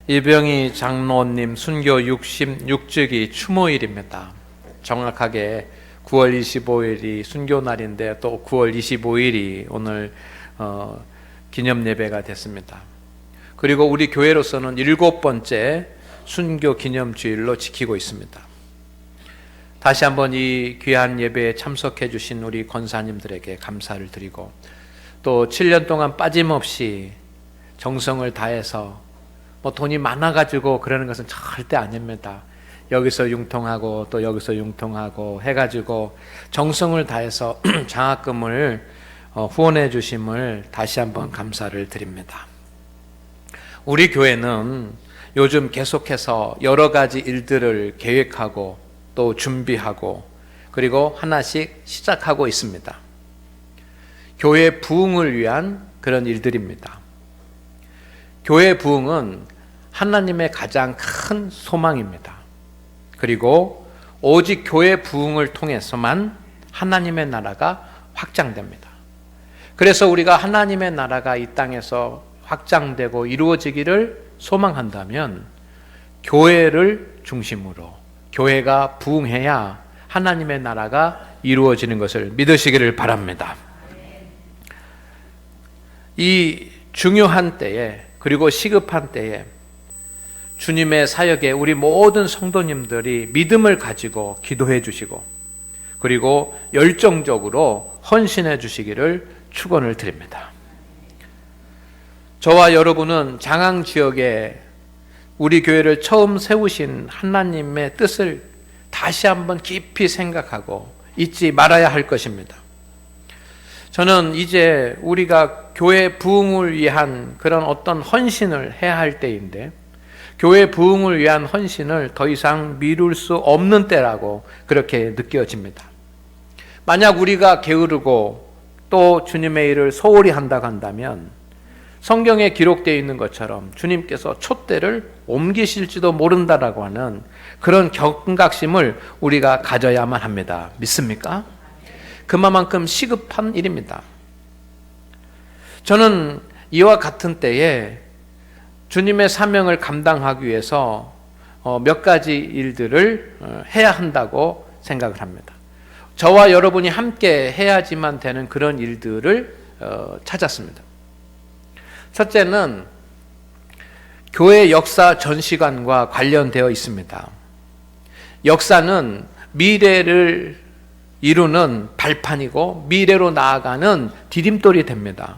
이병희 장로님 순교 66주기 추모일입니다. 정확하게 9월 25일이 순교 날인데 또 9월 25일이 오늘 기념 예배가 됐습니다. 그리고 우리 교회로서는 7번째 순교 기념 주일로 지키고 있습니다. 다시 한번 이 귀한 예배에 참석해 주신 우리 권사님들에게 감사를 드리고, 또 7년 동안 빠짐없이 정성을 다해서 돈이 많아가지고 그러는 것은 절대 아닙니다. 여기서 융통하고 또 여기서 융통하고 해가지고 정성을 다해서 장학금을 후원해 주심을 다시 한번 감사를 드립니다. 우리 교회는 요즘 계속해서 여러 가지 일들을 계획하고 또 준비하고 그리고 하나씩 시작하고 있습니다. 교회 부흥을 위한 그런 일들입니다. 교회 부흥은 하나님의 가장 큰 소망입니다. 그리고 오직 교회 부흥을 통해서만 하나님의 나라가 확장됩니다. 그래서 우리가 하나님의 나라가 이 땅에서 확장되고 이루어지기를 소망한다면 교회를 중심으로 교회가 부흥해야 하나님의 나라가 이루어지는 것을 믿으시기를 바랍니다. 이 중요한 때에 그리고 시급한 때에 주님의 사역에 우리 모든 성도님들이 믿음을 가지고 기도해 주시고 그리고 열정적으로 헌신해 주시기를 축원을 드립니다. 저와 여러분은 장항 지역에 우리 교회를 처음 세우신 하나님의 뜻을 다시 한번 깊이 생각하고 잊지 말아야 할 것입니다. 저는 이제 우리가 교회 부흥을 위한 그런 어떤 헌신을 해야 할 때인데, 교회 부흥을 위한 헌신을 더 이상 미룰 수 없는 때라고 그렇게 느껴집니다. 만약 우리가 게으르고 또 주님의 일을 소홀히 한다고 한다면 성경에 기록되어 있는 것처럼 주님께서 촛대를 옮기실지도 모른다라고 하는 그런 경각심을 우리가 가져야만 합니다. 믿습니까? 그만큼 시급한 일입니다. 저는 이와 같은 때에 주님의 사명을 감당하기 위해서 몇 가지 일들을 해야 한다고 생각을 합니다. 저와 여러분이 함께 해야지만 되는 그런 일들을 찾았습니다. 첫째는 교회 역사 전시관과 관련되어 있습니다. 역사는 미래를 이루는 발판이고 미래로 나아가는 디딤돌이 됩니다.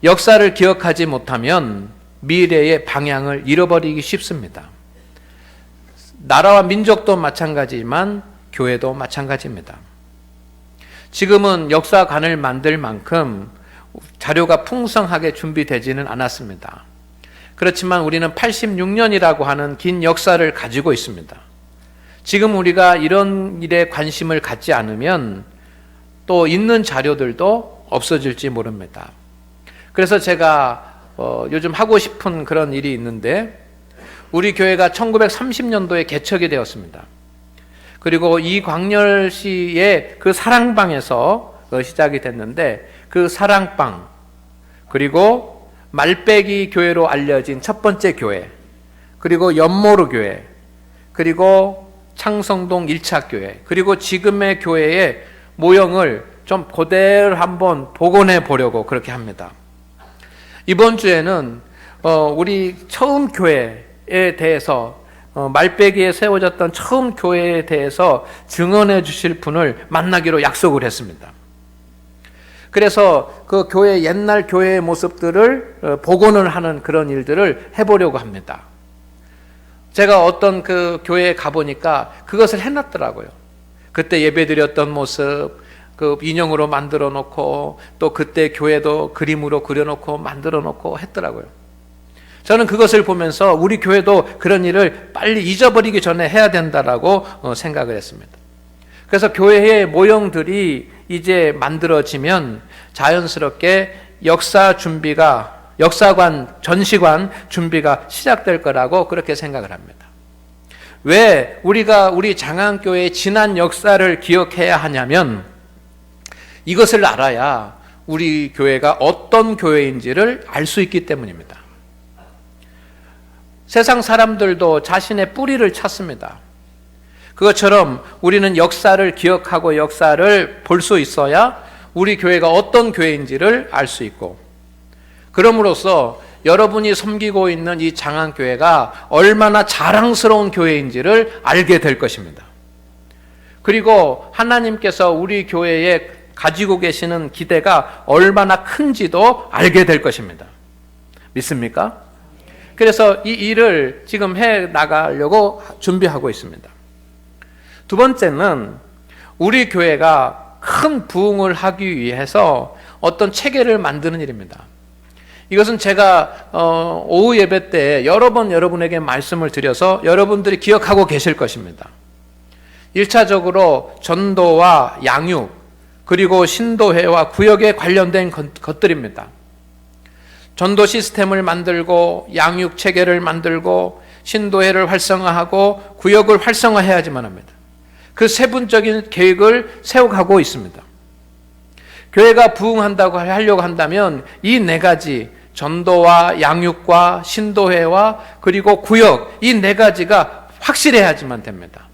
역사를 기억하지 못하면 미래의 방향을 잃어버리기 쉽습니다. 나라와 민족도 마찬가지지만 교회도 마찬가지입니다. 지금은 역사관을 만들 만큼 자료가 풍성하게 준비되지는 않았습니다. 그렇지만 우리는 86년이라고 하는 긴 역사를 가지고 있습니다. 지금 우리가 이런 일에 관심을 갖지 않으면 또 있는 자료들도 없어질지 모릅니다. 그래서 제가 요즘 하고 싶은 그런 일이 있는데, 우리 교회가 1930년도에 개척이 되었습니다. 그리고 이광렬시의 그 사랑방에서 시작이 됐는데, 그 사랑방 그리고 말빼기 교회로 알려진 첫 번째 교회, 그리고 연모루 교회, 그리고 창성동 1차 교회, 그리고 지금의 교회의 모형을 좀 그대로 한번 복원해 보려고 그렇게 합니다. 이번 주에는 우리 처음 교회에 대해서 말빼기에 세워졌던 처음 교회에 대해서 증언해 주실 분을 만나기로 약속을 했습니다. 그래서 그 교회 옛날 교회의 모습들을 복원을 하는 그런 일들을 해보려고 합니다. 제가 어떤 그 교회에 가보니까 그것을 해놨더라고요. 그때 예배드렸던 모습, 그 인형으로 만들어 놓고 또 그때 교회도 그림으로 그려놓고 만들어 놓고 했더라고요. 저는 그것을 보면서 우리 교회도 그런 일을 빨리 잊어버리기 전에 해야 된다라고 생각을 했습니다. 그래서 교회의 모형들이 이제 만들어지면 자연스럽게 역사관, 전시관 준비가 시작될 거라고 그렇게 생각을 합니다. 왜 우리 장항교회의 지난 역사를 기억해야 하냐면, 이것을 알아야 우리 교회가 어떤 교회인지를 알 수 있기 때문입니다. 세상 사람들도 자신의 뿌리를 찾습니다. 그것처럼 우리는 역사를 기억하고 역사를 볼 수 있어야 우리 교회가 어떤 교회인지를 알 수 있고, 그럼으로써 여러분이 섬기고 있는 이 장안교회가 얼마나 자랑스러운 교회인지를 알게 될 것입니다. 그리고 하나님께서 우리 교회에 가지고 계시는 기대가 얼마나 큰지도 알게 될 것입니다. 믿습니까? 그래서 이 일을 지금 해 나가려고 준비하고 있습니다. 두 번째는 우리 교회가 큰 부흥을 하기 위해서 어떤 체계를 만드는 일입니다. 이것은 제가 오후 예배 때 여러 번 여러분에게 말씀을 드려서 여러분들이 기억하고 계실 것입니다. 1차적으로 전도와 양육, 그리고 신도회와 구역에 관련된 것들입니다. 전도 시스템을 만들고 양육 체계를 만들고 신도회를 활성화하고 구역을 활성화해야지만 합니다. 그 세분적인 계획을 세워가고 있습니다. 교회가 부흥한다고 하려고 한다면 이 네 가지, 전도와 양육과 신도회와 그리고 구역, 이 네 가지가 확실해야지만 됩니다.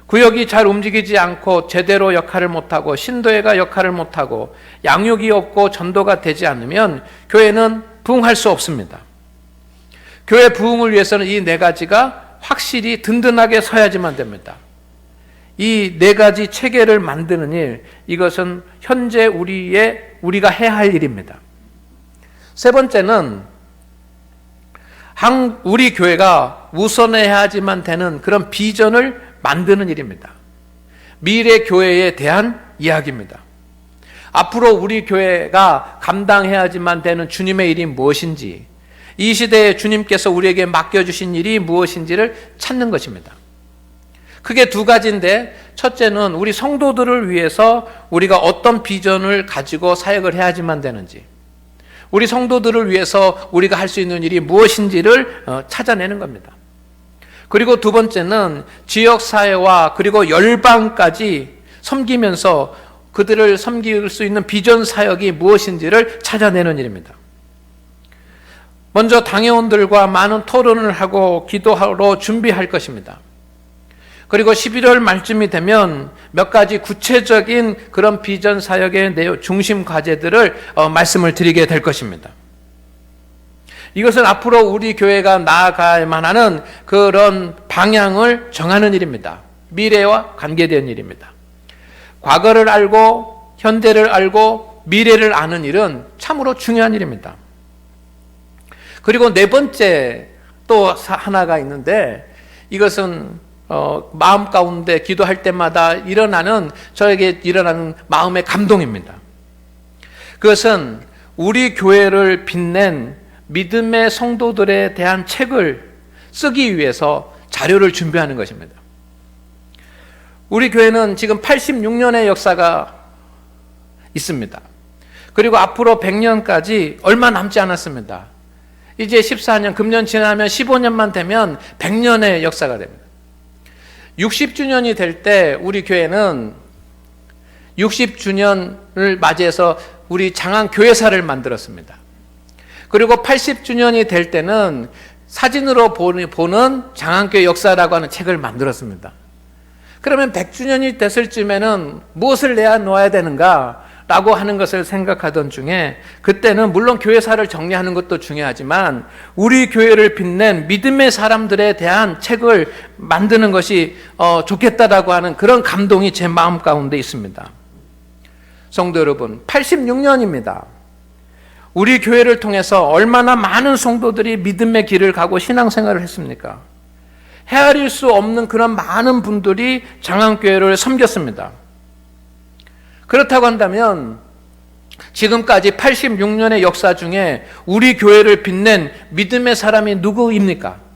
구역이 잘 움직이지 않고 제대로 역할을 못하고 신도회가 역할을 못하고 양육이 없고 전도가 되지 않으면 교회는 부흥할 수 없습니다. 교회 부흥을 위해서는 이 네 가지가 확실히 든든하게 서야지만 됩니다. 이 네 가지 체계를 만드는 일, 이것은 현재 우리가 해야 할 일입니다. 세 번째는 우리 교회가 우선해야지만 되는 그런 비전을 만드는 일입니다. 미래 교회에 대한 이야기입니다. 앞으로 우리 교회가 감당해야지만 되는 주님의 일이 무엇인지, 이 시대에 주님께서 우리에게 맡겨주신 일이 무엇인지를 찾는 것입니다. 크게 두 가지인데, 첫째는 우리 성도들을 위해서 우리가 어떤 비전을 가지고 사역을 해야지만 되는지, 우리 성도들을 위해서 우리가 할 수 있는 일이 무엇인지를 찾아내는 겁니다. 그리고 두 번째는 지역사회와 그리고 열방까지 섬기면서 그들을 섬길 수 있는 비전 사역이 무엇인지를 찾아내는 일입니다. 먼저 당회원들과 많은 토론을 하고 기도하러 준비할 것입니다. 그리고 11월 말쯤이 되면 몇 가지 구체적인 그런 비전 사역의 중심 과제들을 말씀을 드리게 될 것입니다. 이것은 앞으로 우리 교회가 나아가야만 하는 그런 방향을 정하는 일입니다. 미래와 관계된 일입니다. 과거를 알고 현대를 알고 미래를 아는 일은 참으로 중요한 일입니다. 그리고 네 번째 또 하나가 있는데, 이것은 마음 가운데 기도할 때마다 저에게 일어나는 마음의 감동입니다. 그것은 우리 교회를 빛낸 믿음의 성도들에 대한 책을 쓰기 위해서 자료를 준비하는 것입니다. 우리 교회는 지금 86년의 역사가 있습니다. 그리고 앞으로 100년까지 얼마 남지 않았습니다. 이제 14년, 금년 지나면 15년만 되면 100년의 역사가 됩니다. 60주년이 될 때 우리 교회는 60주년을 맞이해서 우리 장안교회사를 만들었습니다. 그리고 80주년이 될 때는 사진으로 보는 장안교회 역사라고 하는 책을 만들었습니다. 그러면 100주년이 됐을 쯤에는 무엇을 내놓아야 되는가 라고 하는 것을 생각하던 중에, 그때는 물론 교회사를 정리하는 것도 중요하지만 우리 교회를 빛낸 믿음의 사람들에 대한 책을 만드는 것이 좋겠다라고 하는 그런 감동이 제 마음 가운데 있습니다. 성도 여러분, 86년입니다. 우리 교회를 통해서 얼마나 많은 성도들이 믿음의 길을 가고 신앙생활을 했습니까? 헤아릴 수 없는 그런 많은 분들이 장안교회를 섬겼습니다. 그렇다고 한다면 지금까지 86년의 역사 중에 우리 교회를 빛낸 믿음의 사람이 누구입니까?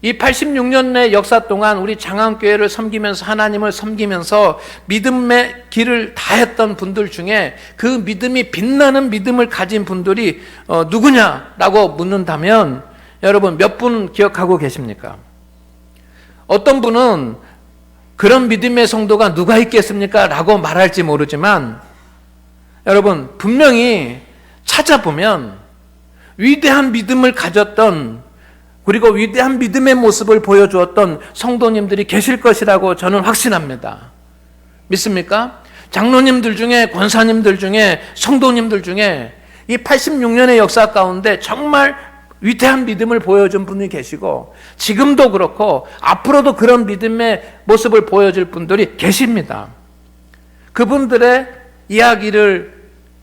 이 86년의 역사 동안 우리 장안교회를 섬기면서 하나님을 섬기면서 믿음의 길을 다했던 분들 중에 그 믿음이 빛나는 믿음을 가진 분들이 누구냐라고 묻는다면 여러분 몇 분 기억하고 계십니까? 어떤 분은 그런 믿음의 성도가 누가 있겠습니까? 라고 말할지 모르지만 여러분 분명히 찾아보면 위대한 믿음을 가졌던, 그리고 위대한 믿음의 모습을 보여주었던 성도님들이 계실 것이라고 저는 확신합니다. 믿습니까? 장로님들 중에, 권사님들 중에, 성도님들 중에 이 86년의 역사 가운데 정말 위대한 믿음을 보여준 분이 계시고, 지금도 그렇고 앞으로도 그런 믿음의 모습을 보여줄 분들이 계십니다. 그분들의 이야기를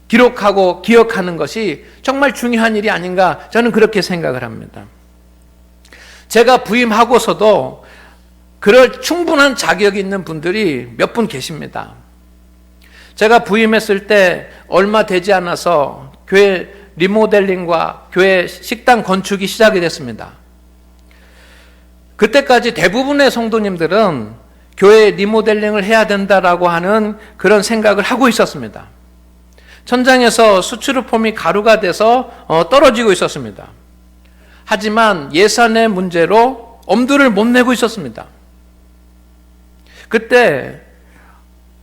기록하고 기억하는 것이 정말 중요한 일이 아닌가, 저는 그렇게 생각을 합니다. 제가 부임하고서도 그럴 충분한 자격이 있는 분들이 몇 분 계십니다. 제가 부임했을 때 얼마 되지 않아서 교회 리모델링과 교회 식당 건축이 시작이 됐습니다. 그때까지 대부분의 성도님들은 교회 리모델링을 해야 된다라고 하는 그런 생각을 하고 있었습니다. 천장에서 스티로폼이 가루가 돼서 떨어지고 있었습니다. 하지만 예산의 문제로 엄두를 못 내고 있었습니다. 그때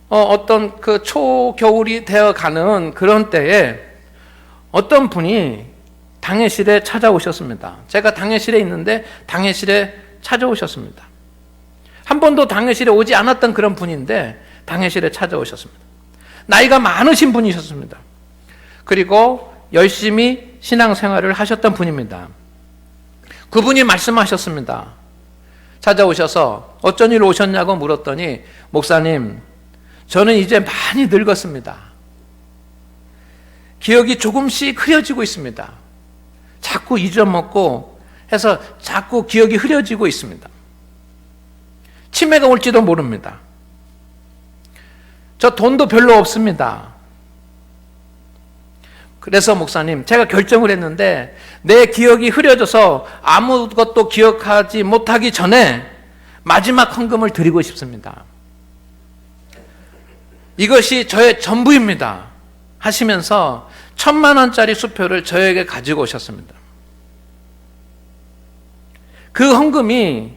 어떤 그 초겨울이 되어가는 그런 때에 어떤 분이 당회실에 찾아오셨습니다. 제가 당회실에 있는데 당회실에 찾아오셨습니다. 한 번도 당회실에 오지 않았던 그런 분인데 당회실에 찾아오셨습니다. 나이가 많으신 분이셨습니다. 그리고 열심히 신앙생활을 하셨던 분입니다. 그분이 말씀하셨습니다. 찾아오셔서 어쩐 일로 오셨냐고 물었더니, 목사님, 저는 이제 많이 늙었습니다. 기억이 조금씩 흐려지고 있습니다. 자꾸 잊어먹고 해서 자꾸 기억이 흐려지고 있습니다. 치매가 올지도 모릅니다. 저 돈도 별로 없습니다. 그래서 목사님, 제가 결정을 했는데 내 기억이 흐려져서 아무것도 기억하지 못하기 전에 마지막 헌금을 드리고 싶습니다. 이것이 저의 전부입니다. 하시면서 1,000만 원짜리 수표를 저에게 가지고 오셨습니다. 그 헌금이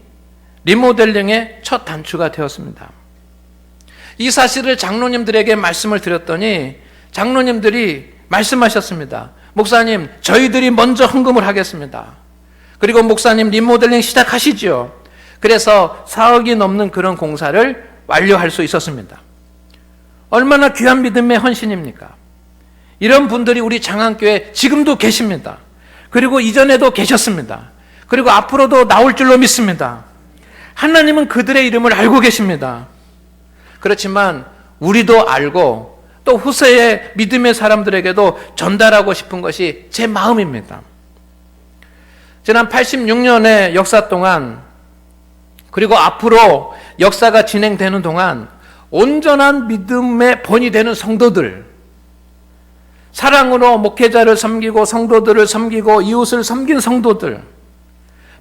리모델링의 첫 단추가 되었습니다. 이 사실을 장로님들에게 말씀을 드렸더니 장로님들이 말씀하셨습니다. 목사님, 저희들이 먼저 헌금을 하겠습니다. 그리고 목사님 리모델링 시작하시죠. 그래서 4억이 넘는 그런 공사를 완료할 수 있었습니다. 얼마나 귀한 믿음의 헌신입니까? 이런 분들이 우리 장안교회에 지금도 계십니다. 그리고 이전에도 계셨습니다. 그리고 앞으로도 나올 줄로 믿습니다. 하나님은 그들의 이름을 알고 계십니다. 그렇지만 우리도 알고 또 후세의 믿음의 사람들에게도 전달하고 싶은 것이 제 마음입니다. 지난 86년의 역사 동안, 그리고 앞으로 역사가 진행되는 동안 온전한 믿음의 본이 되는 성도들, 사랑으로 목회자를 섬기고 성도들을 섬기고 이웃을 섬긴 성도들,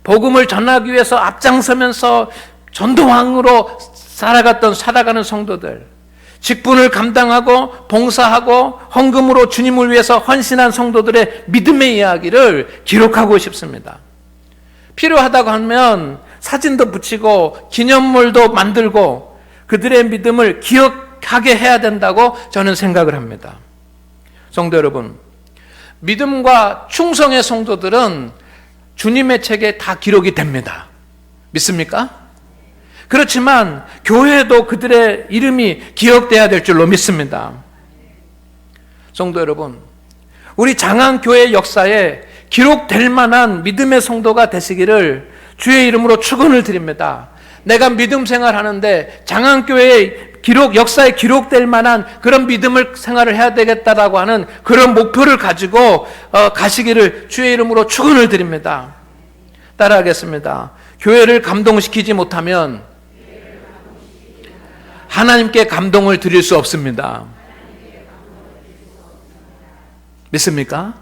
복음을 전하기 위해서 앞장서면서 전도왕으로 살아가는 성도들, 직분을 감당하고 봉사하고 헌금으로 주님을 위해서 헌신한 성도들의 믿음의 이야기를 기록하고 싶습니다. 필요하다고 하면 사진도 붙이고 기념물도 만들고 그들의 믿음을 기억하게 해야 된다고 저는 생각을 합니다. 성도 여러분, 믿음과 충성의 성도들은 주님의 책에 다 기록이 됩니다. 믿습니까? 그렇지만 교회에도 그들의 이름이 기억돼야 될 줄로 믿습니다. 성도 여러분, 우리 장안교회 역사에 기록될 만한 믿음의 성도가 되시기를 주의 이름으로 축원을 드립니다. 내가 믿음 생활하는데 장안교회의 역사에 기록될 만한 그런 믿음을 생활을 해야 되겠다라고 하는 그런 목표를 가지고 가시기를 주의 이름으로 축원을 드립니다. 따라하겠습니다. 교회를 감동시키지 못하면 하나님께 감동을 드릴 수 없습니다. 믿습니까?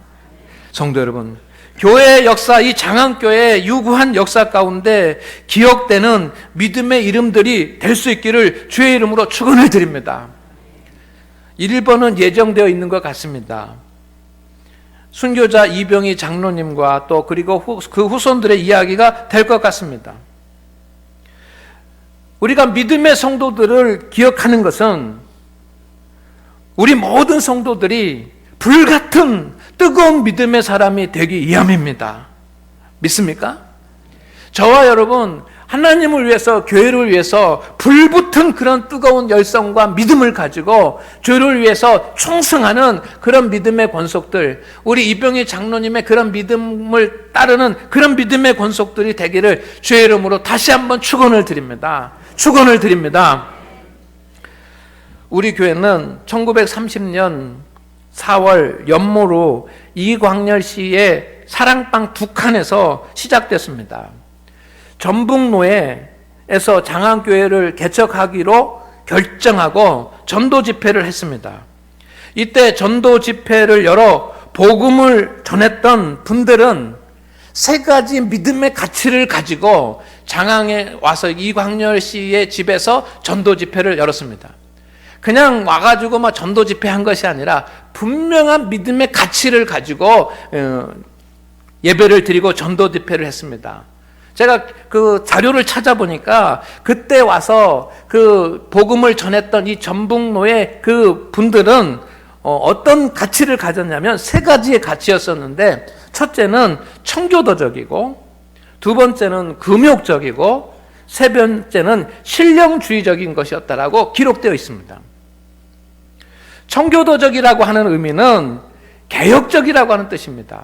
성도 여러분, 교회의 역사, 이 장안교회의 유구한 역사 가운데 기억되는 믿음의 이름들이 될 수 있기를 주의 이름으로 축원을 드립니다. 1번은 예정되어 있는 것 같습니다. 순교자 이병희 장로님과 또 그리고 그 후손들의 이야기가 될 것 같습니다. 우리가 믿음의 성도들을 기억하는 것은 우리 모든 성도들이 불같은 뜨거운 믿음의 사람이 되기 위함입니다. 믿습니까? 저와 여러분, 하나님을 위해서, 교회를 위해서 불붙은 그런 뜨거운 열성과 믿음을 가지고 교회를 위해서 충성하는 그런 믿음의 권속들, 우리 이병희 장로님의 그런 믿음을 따르는 그런 믿음의 권속들이 되기를 주의 이름으로 다시 한번 축원을 드립니다. 축원을 드립니다. 우리 교회는 1930년 4월 연모로 이광열 씨의 사랑방 2칸에서 시작됐습니다. 전북로에서 장안교회를 개척하기로 결정하고 전도 집회를 했습니다. 이때 전도 집회를 열어 복음을 전했던 분들은 3가지 믿음의 가치를 가지고 장안에 와서 이광열 씨의 집에서 전도 집회를 열었습니다. 그냥 와가지고 막 전도 집회한 것이 아니라 분명한 믿음의 가치를 가지고 예배를 드리고 전도 집회를 했습니다. 제가 그 자료를 찾아보니까 그때 와서 그 복음을 전했던 이 전북로의 그 분들은 어떤 가치를 가졌냐면 3가지의 가치였었는데, 첫째는 청교도적이고, 2번째는 금욕적이고, 3번째는 신령주의적인 것이었다라고 기록되어 있습니다. 청교도적이라고 하는 의미는 개혁적이라고 하는 뜻입니다.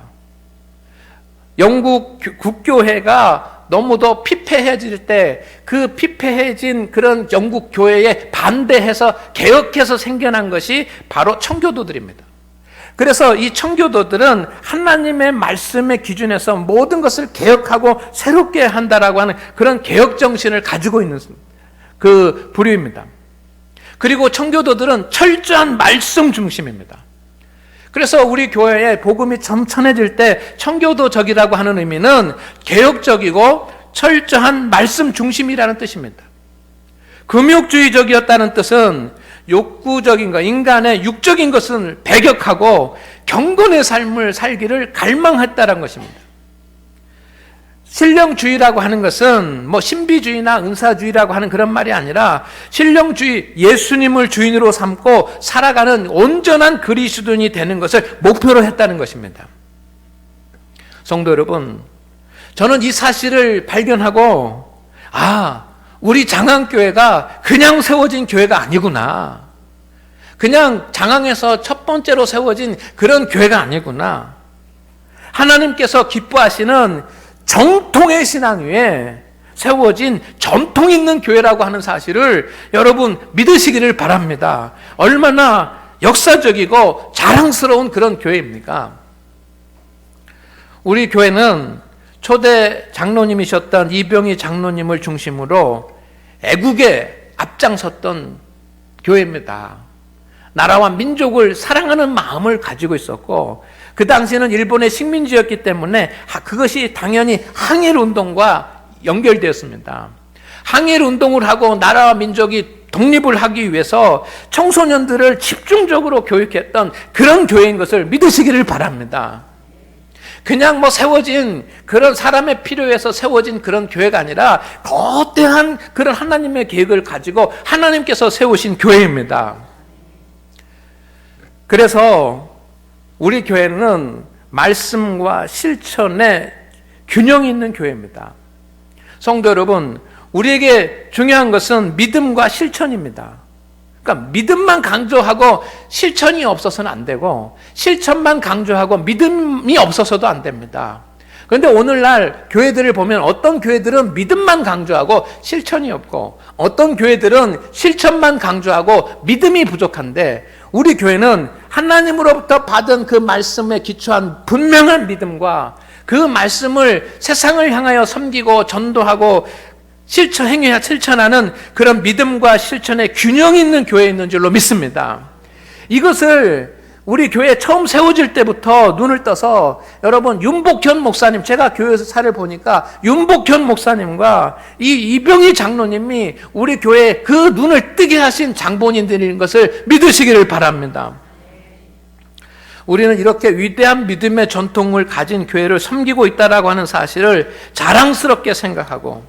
영국 국교회가 너무도 피폐해질 때 그 피폐해진 그런 영국 교회에 반대해서 개혁해서 생겨난 것이 바로 청교도들입니다. 그래서 이 청교도들은 하나님의 말씀의 기준에서 모든 것을 개혁하고 새롭게 한다라고 하는 그런 개혁 정신을 가지고 있는 그 부류입니다. 그리고 청교도들은 철저한 말씀 중심입니다. 그래서 우리 교회에 복음이 점천해질 때 청교도적이라고 하는 의미는 개혁적이고 철저한 말씀 중심이라는 뜻입니다. 금욕주의적이었다는 뜻은 욕구적인 것, 인간의 육적인 것은 배격하고 경건의 삶을 살기를 갈망했다는 것입니다. 신령주의라고 하는 것은 뭐 신비주의나 은사주의라고 하는 그런 말이 아니라 신령주의, 예수님을 주인으로 삼고 살아가는 온전한 그리스도인이 되는 것을 목표로 했다는 것입니다. 성도 여러분, 저는 이 사실을 발견하고 우리 장안교회가 그냥 세워진 교회가 아니구나, 그냥 장안에서 첫 번째로 세워진 그런 교회가 아니구나, 하나님께서 기뻐하시는 정통의 신앙 위에 세워진 전통 있는 교회라고 하는 사실을 여러분 믿으시기를 바랍니다. 얼마나 역사적이고 자랑스러운 그런 교회입니까? 우리 교회는 초대 장로님이셨던 이병희 장로님을 중심으로 애국에 앞장섰던 교회입니다. 나라와 민족을 사랑하는 마음을 가지고 있었고, 그 당시에는 일본의 식민지였기 때문에 그것이 당연히 항일운동과 연결되었습니다. 항일운동을 하고 나라와 민족이 독립을 하기 위해서 청소년들을 집중적으로 교육했던 그런 교회인 것을 믿으시기를 바랍니다. 그냥 뭐 세워진 그런 사람의 필요에서 세워진 그런 교회가 아니라 거대한 그런 하나님의 계획을 가지고 하나님께서 세우신 교회입니다. 그래서 우리 교회는 말씀과 실천의 균형 있는 교회입니다. 성도 여러분, 우리에게 중요한 것은 믿음과 실천입니다. 그러니까 믿음만 강조하고 실천이 없어서는 안 되고, 실천만 강조하고 믿음이 없어서도 안 됩니다. 그런데 오늘날 교회들을 보면 어떤 교회들은 믿음만 강조하고 실천이 없고, 어떤 교회들은 실천만 강조하고 믿음이 부족한데, 우리 교회는 하나님으로부터 받은 그 말씀에 기초한 분명한 믿음과 그 말씀을 세상을 향하여 섬기고 전도하고 실천하는 그런 믿음과 실천의 균형 있는 교회에 있는 줄로 믿습니다. 이것을 우리 교회 처음 세워질 때부터 눈을 떠서 여러분, 윤복현 목사님, 제가 교회사를 보니까 윤복현 목사님과 이 이병희 장로님이 우리 교회에 그 눈을 뜨게 하신 장본인들인 것을 믿으시기를 바랍니다. 우리는 이렇게 위대한 믿음의 전통을 가진 교회를 섬기고 있다라고 하는 사실을 자랑스럽게 생각하고,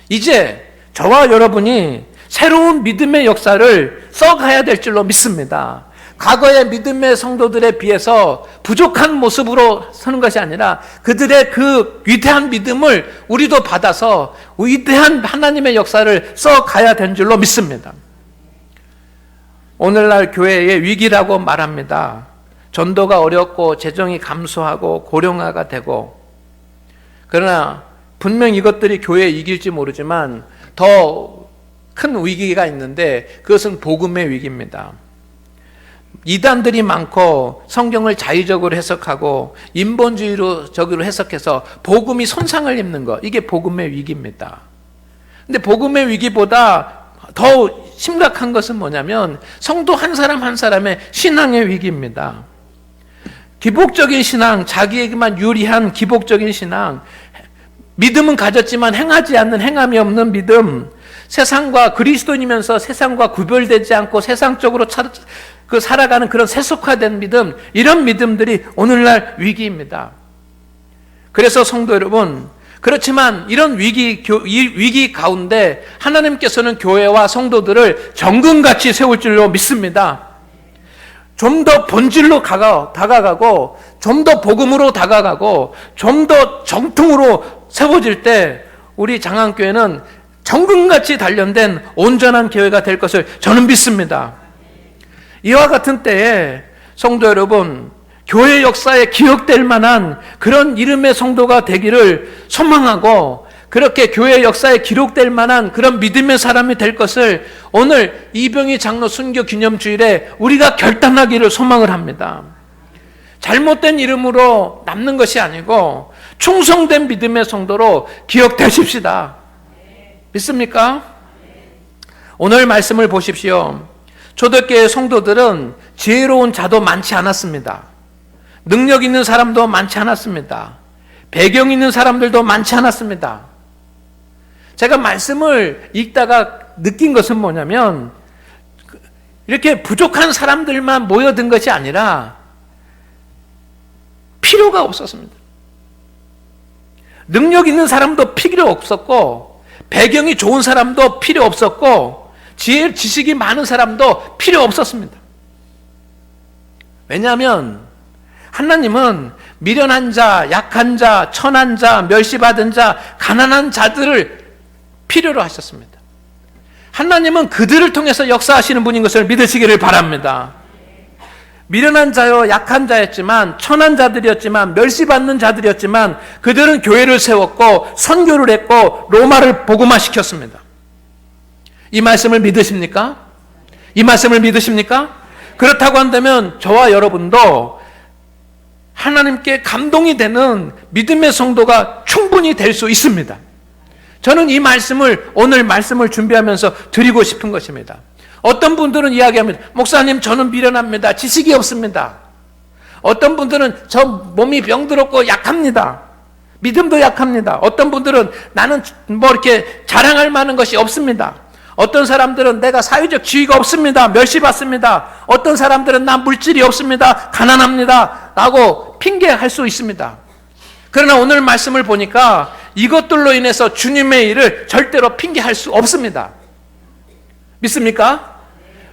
이제 저와 여러분이 새로운 믿음의 역사를 써가야 될 줄로 믿습니다. 과거의 믿음의 성도들에 비해서 부족한 모습으로 서는 것이 아니라 그들의 그 위대한 믿음을 우리도 받아서 위대한 하나님의 역사를 써가야 되는 줄로 믿습니다. 오늘날 교회의 위기라고 말합니다. 전도가 어렵고 재정이 감소하고 고령화가 되고, 그러나 분명 이것들이 교회에 이길지 모르지만 더 큰 위기가 있는데 그것은 복음의 위기입니다. 이단들이 많고 성경을 자의적으로 해석하고 인본주의적으로 해석해서 복음이 손상을 입는 것, 이게 복음의 위기입니다. 근데 복음의 위기보다 더 심각한 것은 뭐냐면 성도 한 사람 한 사람의 신앙의 위기입니다. 기복적인 신앙, 자기에게만 유리한 기복적인 신앙, 믿음은 가졌지만 행하지 않는 행함이 없는 믿음, 세상과 그리스도인이면서 세상과 구별되지 않고 세상적으로 살아가는 그런 세속화된 믿음, 이런 믿음들이 오늘날 위기입니다. 그래서 성도 여러분, 그렇지만 이런 위기 가운데 하나님께서는 교회와 성도들을 정금같이 세울 줄로 믿습니다. 좀 더 본질로 다가가고, 좀 더 복음으로 다가가고, 좀 더 정통으로 세워질 때 우리 장안교회는 정금같이 단련된 온전한 교회가 될 것을 저는 믿습니다. 이와 같은 때에 성도 여러분, 교회 역사에 기억될 만한 그런 이름의 성도가 되기를 소망하고, 그렇게 교회 역사에 기록될 만한 그런 믿음의 사람이 될 것을 오늘 이병희 장로 순교 기념주일에 우리가 결단하기를 소망을 합니다. 잘못된 이름으로 남는 것이 아니고 충성된 믿음의 성도로 기억되십시다. 믿습니까? 오늘 말씀을 보십시오. 초대교회 성도들은 지혜로운 자도 많지 않았습니다. 능력 있는 사람도 많지 않았습니다. 배경 있는 사람들도 많지 않았습니다. 제가 말씀을 읽다가 느낀 것은 뭐냐면, 이렇게 부족한 사람들만 모여든 것이 아니라 필요가 없었습니다. 능력 있는 사람도 필요 없었고, 배경이 좋은 사람도 필요 없었고, 지식이 많은 사람도 필요 없었습니다. 왜냐하면 하나님은 미련한 자, 약한 자, 천한 자, 멸시받은 자, 가난한 자들을 필요로 하셨습니다. 하나님은 그들을 통해서 역사하시는 분인 것을 믿으시기를 바랍니다. 미련한 자요, 약한 자였지만, 천한 자들이었지만, 멸시받는 자들이었지만 그들은 교회를 세웠고 선교를 했고 로마를 복음화시켰습니다. 이 말씀을 믿으십니까? 이 말씀을 믿으십니까? 그렇다고 한다면 저와 여러분도 하나님께 감동이 되는 믿음의 성도가 충분히 될 수 있습니다. 저는 이 말씀을, 오늘 말씀을 준비하면서 드리고 싶은 것입니다. 어떤 분들은 이야기합니다. 목사님, 저는 미련합니다. 지식이 없습니다. 어떤 분들은 저 몸이 병들었고 약합니다. 믿음도 약합니다. 어떤 분들은 나는 이렇게 자랑할 만한 것이 없습니다. 어떤 사람들은 내가 사회적 지위가 없습니다. 멸시받습니다. 어떤 사람들은 나 물질이 없습니다. 가난합니다. 라고 핑계할 수 있습니다. 그러나 오늘 말씀을 보니까 이것들로 인해서 주님의 일을 절대로 핑계할 수 없습니다. 믿습니까?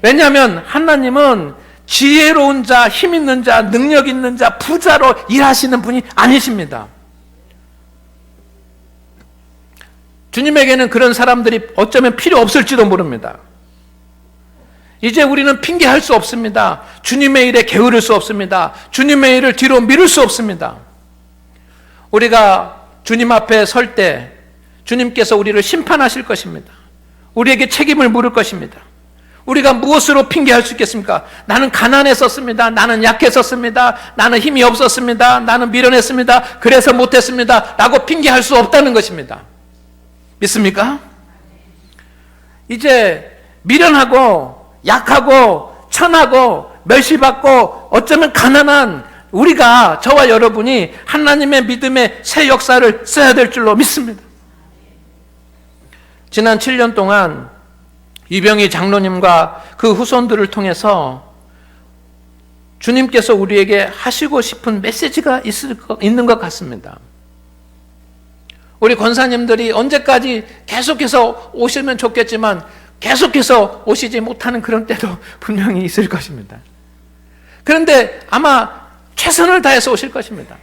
왜냐하면 하나님은 지혜로운 자, 힘 있는 자, 능력 있는 자, 부자로 일하시는 분이 아니십니다. 주님에게는 그런 사람들이 어쩌면 필요 없을지도 모릅니다. 이제 우리는 핑계할 수 없습니다. 주님의 일에 게으를 수 없습니다. 주님의 일을 뒤로 미룰 수 없습니다. 우리가 주님 앞에 설 때 주님께서 우리를 심판하실 것입니다. 우리에게 책임을 물을 것입니다. 우리가 무엇으로 핑계할 수 있겠습니까? 나는 가난했었습니다. 나는 약했었습니다. 나는 힘이 없었습니다. 나는 미련했습니다. 그래서 못했습니다. 라고 핑계할 수 없다는 것입니다. 믿습니까? 이제 미련하고 약하고 천하고 멸시받고 어쩌면 가난한 우리가, 저와 여러분이 하나님의 믿음의 새 역사를 써야 될 줄로 믿습니다. 지난 7년 동안 이병희 장로님과 그 후손들을 통해서 주님께서 우리에게 하시고 싶은 메시지가 있는 것 같습니다. 우리 권사님들이 언제까지 계속해서 오시면 좋겠지만 계속해서 오시지 못하는 그런 때도 분명히 있을 것입니다. 그런데 아마 최선을 다해서 오실 것입니다.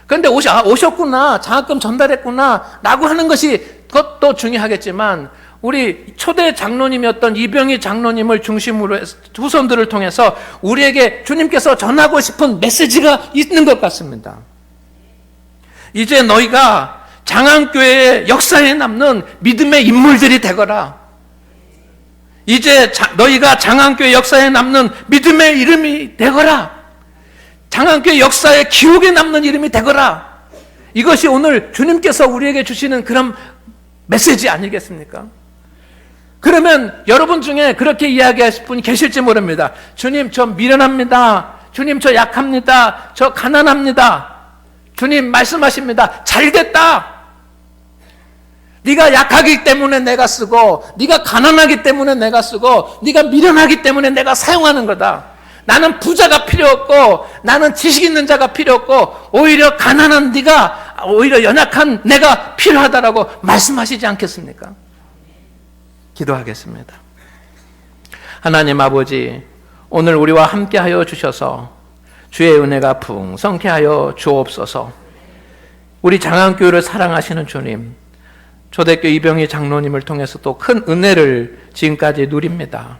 그런데 오셨구나, 장학금 전달했구나 라고 하는 것이 그것도 중요하겠지만 우리 초대 장로님이었던 이병희 장로님을 중심으로 해서 후손들을 통해서 우리에게 주님께서 전하고 싶은 메시지가 있는 것 같습니다. 이제 너희가 장안교회의 역사에 남는 믿음의 인물들이 되거라. 이제 너희가 장안교회 역사에 남는 믿음의 이름이 되거라. 장안교회 역사의 기록에 남는 이름이 되거라. 이것이 오늘 주님께서 우리에게 주시는 그런 메시지 아니겠습니까? 그러면 여러분 중에 그렇게 이야기하실 분이 계실지 모릅니다. 주님, 저 미련합니다. 주님, 저 약합니다. 저 가난합니다. 주님 말씀하십니다. 잘됐다. 네가 약하기 때문에 내가 쓰고, 네가 가난하기 때문에 내가 쓰고, 네가 미련하기 때문에 내가 사용하는 거다. 나는 부자가 필요 없고, 나는 지식 있는 자가 필요 없고, 오히려 가난한 네가, 오히려 연약한 내가 필요하다라고 말씀하시지 않겠습니까? 기도하겠습니다. 하나님 아버지, 오늘 우리와 함께하여 주셔서 주의 은혜가 풍성케 하여 주옵소서. 우리 장안교회를 사랑하시는 주님, 초대교 이병희 장로님을 통해서 또 큰 은혜를 지금까지 누립니다.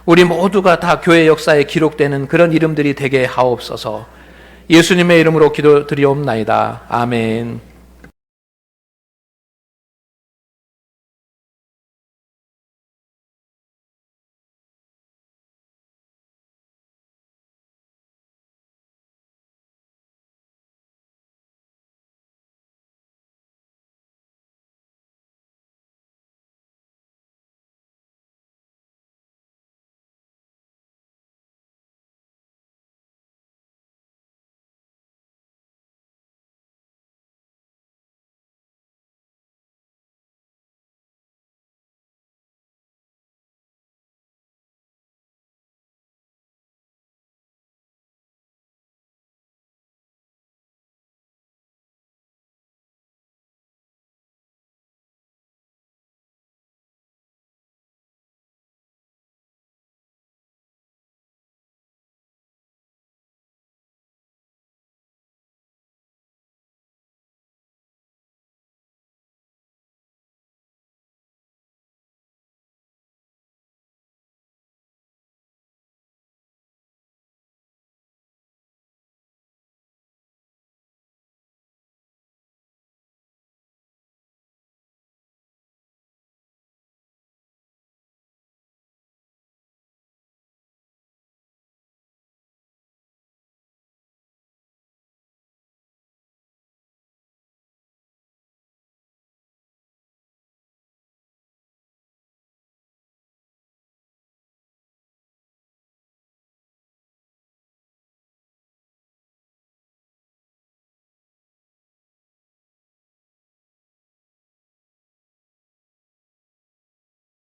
우리 모두가 다 교회 역사에 기록되는 그런 이름들이 되게 하옵소서. 예수님의 이름으로 기도드리옵나이다. 아멘.